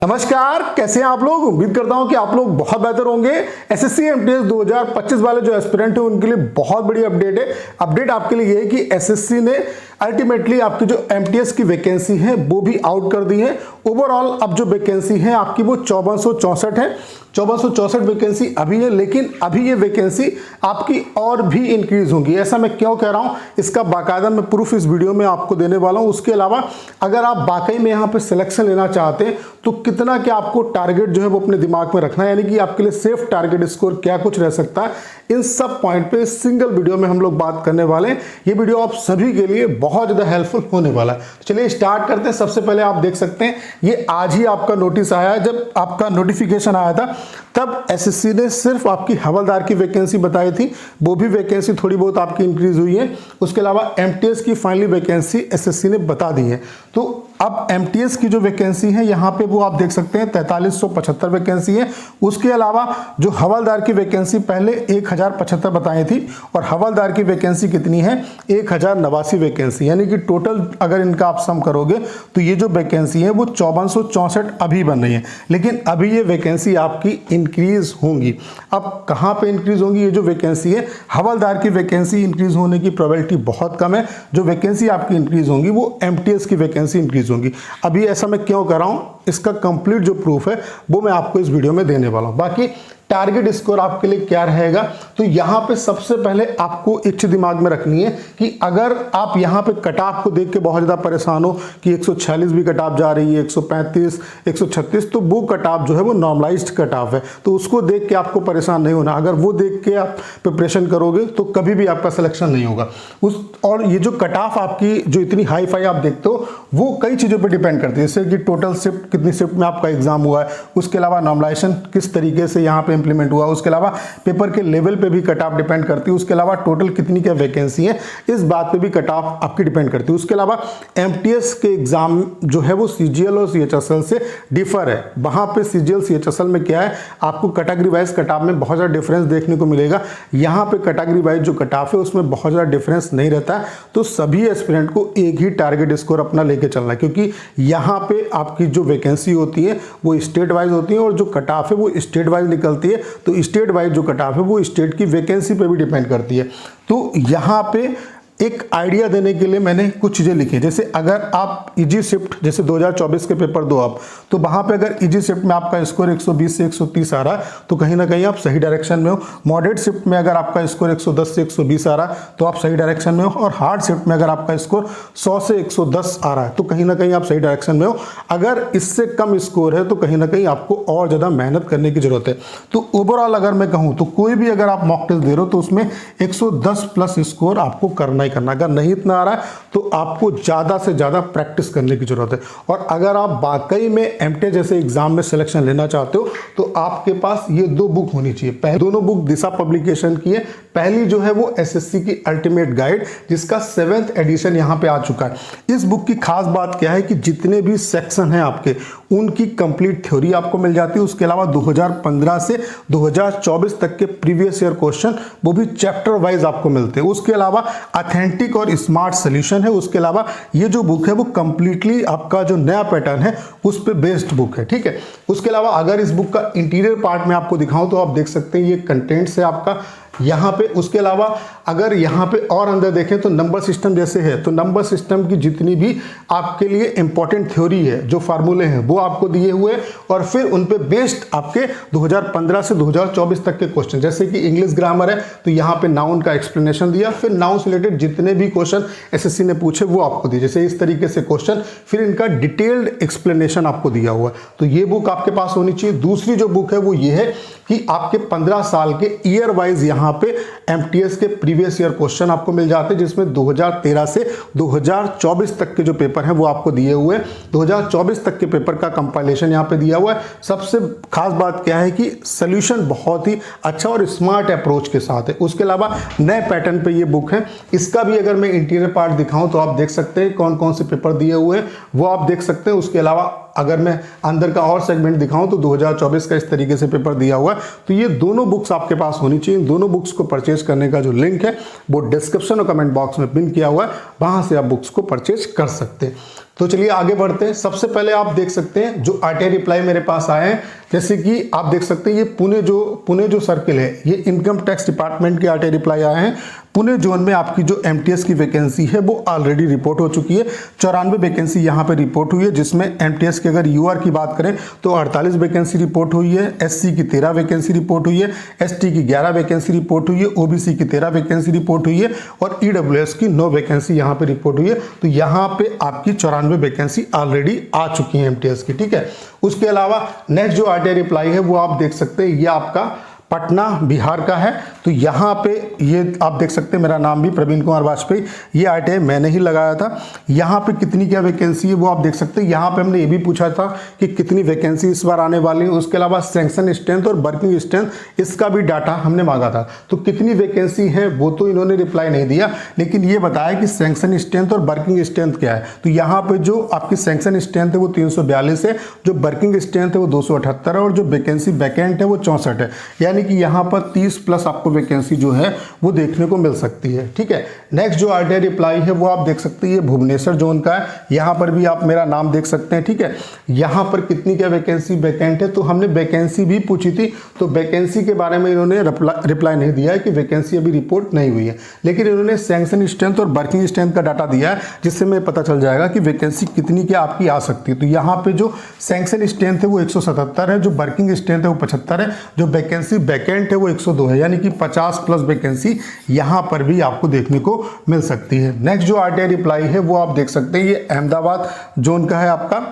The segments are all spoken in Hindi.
नमस्कार, कैसे हैं आप लोग। उम्मीद करता हूं कि आप लोग बहुत बेहतर होंगे। एसएससी एमटीएस 2025 वाले जो एस्पिरेंट है उनके लिए बहुत बड़ी अपडेट है। अपडेट आपके लिए ये है कि एसएससी ने अल्टीमेटली आपकी जो एमटीएस की वैकेंसी है वो भी आउट कर दी है। ओवरऑल अब जो वैकेंसी है आपकी वो 5464 है। 5464 वैकेंसी अभी है, लेकिन अभी ये वैकेंसी आपकी और भी इंक्रीज होगी। ऐसा मैं क्यों कह रहा हूं, इसका बाकायदा मैं प्रूफ इस वीडियो में आपको देने वाला हूं। उसके अलावा अगर आप वाकई में यहाँ पे सिलेक्शन लेना चाहते हैं तो कितना क्या आपको टारगेट जो है वो अपने दिमाग में रखना है, यानी कि आपके लिए सेफ टारगेट स्कोर क्या कुछ रह सकता है, इन सब पॉइंट पे सिंगल वीडियो में हम लोग बात करने वाले हैं। ये वीडियो आप सभी के लिए बहुत ज्यादा हेल्पफुल होने वाला है। चलिए स्टार्ट करते हैं। सबसे पहले आप देख सकते हैं ये आज ही आपका नोटिस आया है। जब आपका नोटिफिकेशन आया था तब एसएससी ने सिर्फ आपकी हवलदार की वैकेंसी बताई थी, वो भी वैकेंसी थोड़ी बहुत आपकी इंक्रीज हुई है। उसके अलावा एमटीएस की फाइनली वैकेंसी एसएससी ने बता दी है। तो अब एमटीएस की जो वैकेंसी है यहाँ पे वो आप देख सकते हैं 4375 वैकेंसी है। उसके अलावा जो हवलदार की वैकेंसी पहले 1075 बताई थी और हवलदार की वैकेंसी कितनी है 1089 वैकेंसी, यानी कि टोटल अगर इनका आप सम करोगे तो ये जो वैकेंसी है वो 5464 अभी बन रही है। लेकिन अभी ये वैकेंसी आपकी इंक्रीज होंगी। अब कहाँ पे इंक्रीज होंगी, ये जो वैकेंसी है हवलदार की वैकेंसी इंक्रीज होने की प्रोबेबिलिटी बहुत कम है। जो वैकेंसी आपकी इंक्रीज होंगी वो एमटीएस की वैकेंसी इंक्रीज होंगी। अभी ऐसा मैं क्यों कर रहा हूं, इसका कंप्लीट जो प्रूफ है वो मैं आपको इस वीडियो में देने वाला हूं। बाकी टारगेट स्कोर आपके लिए क्या रहेगा, तो यहां पे सबसे पहले आपको एक चीज दिमाग में रखनी है कि अगर आप यहां पे कट ऑफ को देख के बहुत ज्यादा परेशान हो कि 146 भी कट ऑफ जा रही है, 135, 136, तो वो कट ऑफ जो है वो नॉर्मलाइज्ड कट ऑफ है, तो उसको देख के आपको परेशान नहीं होना। अगर वो देख के आप प्रिपरेशन करोगे तो कभी भी आपका सिलेक्शन नहीं होगा। और ये जो कट ऑफ आपकी जो इतनी हाई फाई आप देखते हो वो कई चीज़ों पर डिपेंड करती है, जैसे कि टोटल शिफ्ट कितनी शिफ्ट में आपका एग्जाम हुआ है, उसके अलावा नॉर्मलाइजेशन किस तरीके से यहाँ पे इंप्लीमेंट हुआ, उसके अलावा पेपर के लेवल पे भी कट ऑफ डिपेंड करती है, उसके अलावा टोटल कितनी क्या वैकेंसी है इस बात पे भी कट ऑफ आपकी डिपेंड करती है। उसके अलावा एमटीएस के एग्जाम जो है वो सीजीएल और सीएचएसएल से डिफर है। वहां पे सीजीएल सीएचएसएल में क्या है, आपको कैटेगरी वाइज कट ऑफ में बहुत ज़्यादा डिफरेंस देखने को मिलेगा। यहाँ पे कैटेगरी वाइज जो कट ऑफ है उसमें बहुत ज़्यादा डिफरेंस नहीं रहता है। तो सभी एस्पिरेंट को एक ही टारगेट स्कोर अपना लेके चलना है, क्योंकि यहाँ पे आपकी जो वैकेंसी होती है वो स्टेट वाइज होती है और जो कट ऑफ है वो स्टेट वाइज निकलती है। तो स्टेट वाइज जो कट ऑफ है वो स्टेट की वैकेंसी पे भी डिपेंड करती है। तो यहाँ पे एक आइडिया देने के लिए मैंने कुछ चीज़ें लिखी हैं। जैसे अगर आप इजी शिफ्ट जैसे 2024 के पेपर दो आप, तो वहाँ पे अगर इजी शिफ्ट में आपका स्कोर 120 से 130 आ रहा है तो कहीं ना कहीं आप सही डायरेक्शन में हो। मॉडरेट शिफ्ट में अगर आपका स्कोर 110 से 120 आ रहा है तो आप सही डायरेक्शन में हो। और हार्ड शिफ्ट में अगर आपका स्कोर 100 से 110 आ रहा है तो कहीं ना कहीं आप सही डायरेक्शन में हो। अगर इससे कम स्कोर है तो कहीं ना कहीं आपको और ज़्यादा मेहनत करने की जरूरत है। तो ओवरऑल अगर मैं कहूँ तो कोई भी अगर आप मॉक टेस्ट दे रहे हो तो उसमें 110 प्लस स्कोर आपको करना करना। अगर नहीं इतना आ रहा है तो आपको ज्यादा से ज्यादा प्रैक्टिस करने की जरूरत है। और अगर आप वाकई में एमटीएस जैसे एग्जाम में सिलेक्शन लेना चाहते हो तो आपके पास ये दो बुक होनी चाहिए। पहले दोनों बुक दिशा पब्लिकेशन की है। पहली जो है वो एसएससी की अल्टीमेट गाइड, जिसका 7th एडिशन यहाँ पे आ चुका है। इस बुक की खास बात क्या है कि जितने भी सेक्शन हैं आपके उनकी कंप्लीट थ्योरी आपको मिल जाती है। उसके अलावा 2015 से 2024 तक के प्रीवियस ईयर क्वेश्चन वो भी चैप्टर वाइज आपको मिलते हैं। उसके अलावा ऑथेंटिक और स्मार्ट सॉल्यूशन है। उसके अलावा ये जो बुक है वो कंप्लीटली आपका जो नया पैटर्न है उस पे बेस्ड बुक है, ठीक है। उसके अलावा अगर इस बुक का इंटीरियर पार्ट में आपको दिखाऊं तो आप देख सकते हैं ये कंटेंट्स है आपका यहाँ पे। उसके अलावा अगर यहाँ पे और अंदर देखें तो नंबर सिस्टम जैसे है, तो नंबर सिस्टम की जितनी भी आपके लिए इंपॉर्टेंट थ्योरी है, जो फार्मूले हैं वो आपको दिए हुए, और फिर उन पे बेस्ड आपके 2015 से 2024 तक के क्वेश्चन। जैसे कि इंग्लिश ग्रामर है तो यहाँ पे नाउन का एक्सप्लेनेशन दिया, फिर नाउन से रिलेटेड जितने भी क्वेश्चन एसएससी ने पूछे वो आपको दिए, जैसे इस तरीके से क्वेश्चन, फिर इनका डिटेल्ड एक्सप्लेनेशन आपको दिया हुआ है। तो ये बुक आपके पास होनी चाहिए। दूसरी जो बुक है वो ये है कि आपके 15 साल के ईयर वाइज यहाँ पे एमटीएस के प्रीवियस ईयर क्वेश्चन आपको मिल जाते हैं, जिसमें 2013 से 2024 तक के जो पेपर हैं वो आपको दिए हुए हैं। 2024 तक के पेपर का कंपाइलेशन यहाँ पे दिया हुआ है। सबसे खास बात क्या है कि सोल्यूशन बहुत ही अच्छा और स्मार्ट अप्रोच के साथ है। उसके अलावा नए पैटर्न पे ये बुक है। इसका भी अगर मैं इंटीरियर पार्ट दिखाऊं तो आप देख सकते हैं कौन कौन से पेपर दिए हुए हैं वो आप देख सकते हैं। उसके अलावा अगर मैं अंदर का और सेगमेंट दिखाऊं तो 2024 का इस तरीके से पेपर दिया हुआ है। तो ये दोनों बुक्स आपके पास होनी चाहिए। दोनों बुक्स को परचेज करने का जो लिंक है वो डिस्क्रिप्शन और कमेंट बॉक्स में पिन किया हुआ है, वहां से आप बुक्स को परचेज कर सकते हैं। तो चलिए आगे बढ़ते हैं। सबसे पहले आप देख सकते हैं जो आरटीआई रिप्लाई मेरे पास आए हैं, जैसे कि आप देख सकते हैं ये पुणे जो सर्किल है, ये इनकम टैक्स डिपार्टमेंट के आरटीआई रिप्लाई आए हैं। पुणे जोन में आपकी जो एमटीएस की वैकेंसी है वो ऑलरेडी रिपोर्ट हो चुकी है। 94 वैकेंसी यहाँ पे रिपोर्ट हुई है, जिसमें एमटीएस की अगर यूआर की बात करें तो 48 वैकेंसी रिपोर्ट हुई है, एससी की 13 वैकेंसी रिपोर्ट हुई है, एसटी की 11 वैकेंसी रिपोर्ट हुई है, ओबीसी की 13 वैकेंसी रिपोर्ट हुई है और ईडब्ल्यूएस की 9 वैकेंसी यहाँ पे रिपोर्ट हुई है। तो यहाँ पे आपकी 94 वैकेंसी ऑलरेडी आ चुकी है एमटीएस की, ठीक है। उसके अलावा नेक्स्ट जो आरटीआई रिप्लाई है वो आप देख सकते हैं, ये आपका पटना बिहार का है। तो यहाँ पे ये आप देख सकते हैं, मेरा नाम भी प्रवीण कुमार वाजपेयी, ये आरटीआई मैंने ही लगाया था। यहाँ पे कितनी क्या वैकेंसी है वो आप देख सकते हैं। यहाँ पे हमने ये भी पूछा था कि कितनी वैकेंसी इस बार आने वाली है। उसके अलावा सैंक्शन स्ट्रेंथ और वर्किंग स्ट्रेंथ, इसका भी डाटा हमने मांगा था। तो कितनी वैकेंसी है वो तो इन्होंने रिप्लाई नहीं दिया, लेकिन ये बताया कि सैंक्शन स्ट्रेंथ और वर्किंग स्ट्रेंथ क्या है। तो यहाँ पे जो आपकी सैंक्शन स्ट्रेंथ है वो 342 है, जो वर्किंग स्ट्रेंथ है वो 278 है और जो वैकेंसी वैकेंट है वो 64 है। यानी कि यहां पर 30 प्लस आपको वैकेंसी जो है वो देखने को मिल सकती है, ठीक है। नेक्स्ट जो आरटीआई रिप्लाई है वो आप देख सकते हैं, ये भुवनेश्वर जोन का है। यहां पर भी आप मेरा नाम देख सकते हैं, ठीक है। यहां पर कितनी क्या वैकेंसी वैकेंट है, तो हमने वैकेंसी भी पूछी थी, तो वैकेंसी के बारे में इन्होंने रिप्लाई नहीं दिया है कि वैकेंसी अभी रिपोर्ट नहीं हुई है, लेकिन इन्होंने सैंक्शन स्ट्रेंथ और वर्किंग स्ट्रेंथ का डाटा दिया है, जिससे हमें पता चल जाएगा कि वैकेंसी कितनी क्या आपकी आ सकती है। तो यहाँ पे जो सैंक्शन स्ट्रेंथ है वो 177 है, जो वर्किंग स्ट्रेंथ है वो 75 है, जो वैकेंसी वैकेंट है वो 102 है, यानी कि 50 प्लस वैकेंसी यहां पर भी आपको देखने को मिल सकती है। नेक्स्ट जो आरटीआई रिप्लाई है वो आप देख सकते हैं, ये अहमदाबाद जोन का है आपका।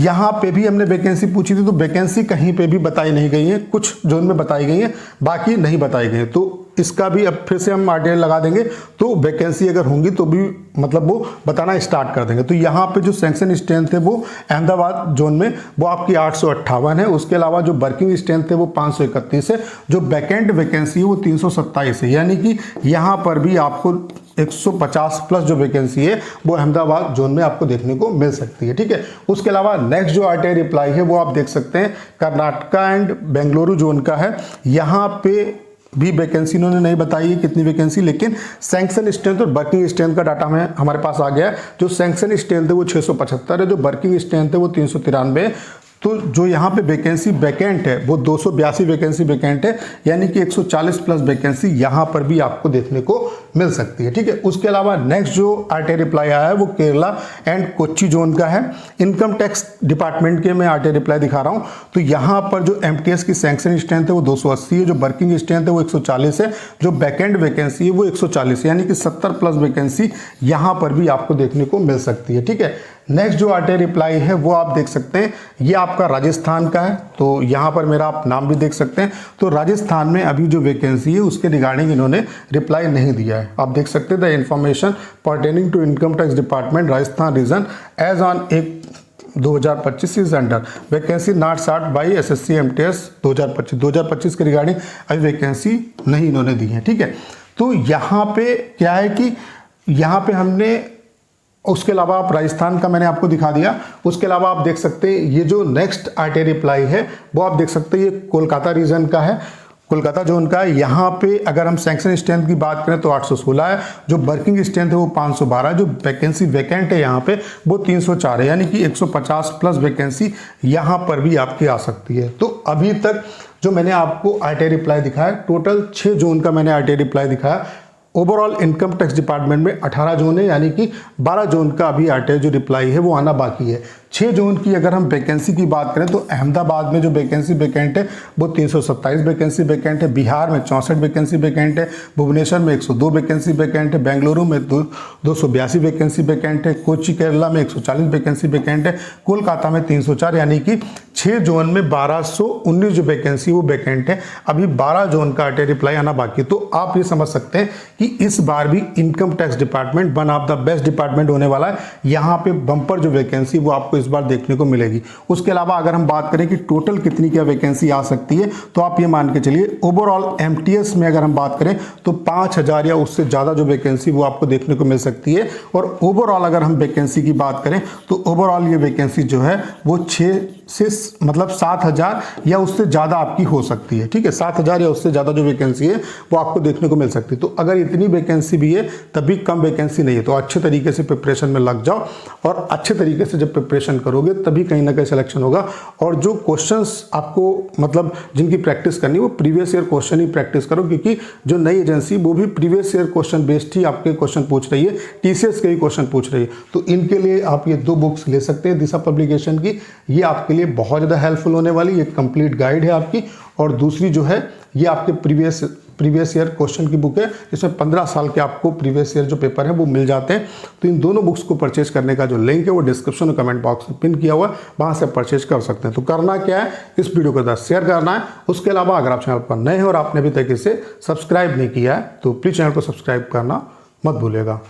यहाँ पे भी हमने वैकेंसी पूछी थी, तो वैकेंसी कहीं पे भी बताई नहीं गई है, कुछ जोन में बताई गई है, बाकी नहीं बताई गई है। तो इसका भी अब फिर से हम आरटीआई लगा देंगे, तो वैकेंसी अगर होंगी तो भी मतलब वो बताना स्टार्ट कर देंगे। तो यहाँ पे जो सैंक्शन स्ट्रेंथ है वो अहमदाबाद जोन में वो आपकी 858 है। उसके अलावा जो वर्किंग स्ट्रेंथ है वो 531 है, जो वैकेंट वैकेंसी है वो 327 है, यानी कि यहाँ पर भी आपको 150 प्लस जो वैकेंसी है वो अहमदाबाद जोन में आपको देखने को मिल सकती है, ठीक है। उसके अलावा नेक्स्ट जो आरटीआई रिप्लाई है वो आप देख सकते हैं, कर्नाटका एंड बेंगलुरु जोन का है। यहाँ पे भी वैकेंसी इन्होंने नहीं बताई है कितनी वैकेंसी, लेकिन सैंक्शन स्ट्रेंथ और वर्किंग स्ट्रेंथ का डाटा हमारे पास आ गया है। जो सैंक्शन स्ट्रेंथ है वो 675 है, जो वर्किंग स्ट्रेंथ है वो 393 है। तो जो यहाँ पे वैकेंसी वैकेंट है वो 282 वैकेंसी वैकेंट है, यानी कि 140 प्लस वैकेंसी यहाँ पर भी आपको देखने को मिल सकती है, ठीक है। उसके अलावा नेक्स्ट जो आरटीआई रिप्लाई आया है वो केरला एंड कोच्चि जोन का है। इनकम टैक्स डिपार्टमेंट के मैं आरटीआई रिप्लाई दिखा रहा हूँ। तो यहाँ पर जो एमटीएस की सैंक्शन स्ट्रेंथ है वो 280 है, जो वर्किंग स्ट्रेंथ है वो 140 है, जो वैकेंट वैकेंसी है वो 140 है, यानी कि 70 प्लस वैकेंसी यहाँ पर भी आपको देखने को मिल सकती है, ठीक है। नेक्स्ट जो आरटीआई रिप्लाई है वो आप देख सकते हैं, ये आपका राजस्थान का है। तो यहाँ पर मेरा आप नाम भी देख सकते हैं। तो राजस्थान में अभी जो वैकेंसी है उसके रिगार्डिंग इन्होंने रिप्लाई नहीं दिया है। आप देख सकते हैं, the information pertaining to income tax department Rajasthan region as on 1/2025 is under vacancy not sought by SSC MTS 2025 के रिगार्डिंग अभी वैकेंसी नहीं इन्होंने दी है, ठीक है। तो यहाँ पे क्या है कि यहाँ पे हमने, उसके अलावा आप राजस्थान का मैंने आपको दिखा दिया। उसके अलावा आप देख सकते हैं ये जो नेक्स्ट आरटीआई रिप्लाई है वो आप देख सकते हैं, ये कोलकाता रीजन का है, कोलकाता जोन का है। यहाँ पे अगर हम सैंक्शन स्ट्रेंथ की बात करें तो 816 है, जो वर्किंग स्ट्रेंथ है वो 512, जो वैकेंसी वैकेंट है यहाँ पे वो 304 है, यानी कि 150 प्लस वैकेंसी यहाँ पर भी आपकी आ सकती है। तो अभी तक जो मैंने आपको आरटीआई रिप्लाई दिखाया, टोटल 6 जोन का मैंने आरटीआई रिप्लाई दिखाया। ओवरऑल इनकम टैक्स डिपार्टमेंट में 18 जोन है, यानी कि 12 जोन का अभी आरटीआई जो रिप्लाई है वो आना बाकी है। 6 जोन की अगर हम वैकेंसी की बात करें तो अहमदाबाद में जो वैकेंसी वैकेंट है वो 327 वैकेंसी वैकेंट है, बिहार में 64 वैकेंसी वैकेंट है, भुवनेश्वर में 102 वैकेंसी वैकेंट है, बेंगलुरु में 282 वैकेंसी वैकेंट है, कोच्चि केरला में 140 वैकेंसी वैकेंट है, कोलकाता में 304, यानी कि 6 जोन में 1219 जो वैकेंसी वो वैकेंट है। अभी 12 जोन का आरटीआई रिप्लाई आना बाकी। तो आप ये समझ सकते हैं कि इस बार भी income tax department one of the best department होने वाला है। यहाँ पे बम्पर जो वैकेंसी वो आपको इस बार देखने को मिलेगी। उसके अलावा अगर हम बात करें कि टोटल कितनी क्या वैकेंसी आ सकती है, तो आप ये मान के चलिए ओवरऑल एमटीएस में अगर हम बात करें तो 5000 या उससे ज़्यादा जो वैकेंसी वो आपको देखने को मिल सकती है। और ओवरऑल अगर हम वैकेंसी की बात करें तो ओवरऑल ये वैकेंसी जो है वो 6 से मतलब 7,000 या उससे ज़्यादा आपकी हो सकती है। ठीक है, 7,000 या उससे ज़्यादा जो वैकेंसी है वो आपको देखने को मिल सकती है। तो अगर इतनी वैकेंसी भी है तभी कम वैकेंसी नहीं है, तो अच्छे तरीके से प्रिपरेशन में लग जाओ और अच्छे तरीके से जब प्रिपरेशन करोगे तभी कहीं ना कहीं सिलेक्शन होगा। और जो क्वेश्चंस आपको मतलब जिनकी प्रैक्टिस करनी है वो प्रीवियस ईयर क्वेश्चन ही प्रैक्टिस करो, क्योंकि जो नई एजेंसी वो भी प्रीवियस ईयर क्वेश्चन बेस्ड ही आपके क्वेश्चन पूछ रही है, टीसीएस के ही क्वेश्चन पूछ रही है। तो इनके लिए आप ये 2 बुक्स ले सकते हैं दिशा पब्लिकेशन की, ये आपके लिए बहुत ज़्यादा हेल्पफुल होने वाली, ये कंप्लीट गाइड है आपकी। और दूसरी जो है ये आपके प्रीवियस ईयर क्वेश्चन की बुक है, जिसमें 15 साल के आपको प्रीवियस ईयर जो पेपर है वो मिल जाते हैं। तो इन दोनों बुक्स को परचेज करने का जो लिंक है वो डिस्क्रिप्शन और कमेंट बॉक्स में पिन किया हुआ है, वहां से परचेज कर सकते हैं। तो करना क्या है, इस वीडियो को शेयर करना है। उसके अलावा अगर आप चैनल पर नए हैं और आपने अभी तक इसे सब्सक्राइब नहीं किया है तो प्लीज़ चैनल को सब्सक्राइब करना मत भूलिएगा।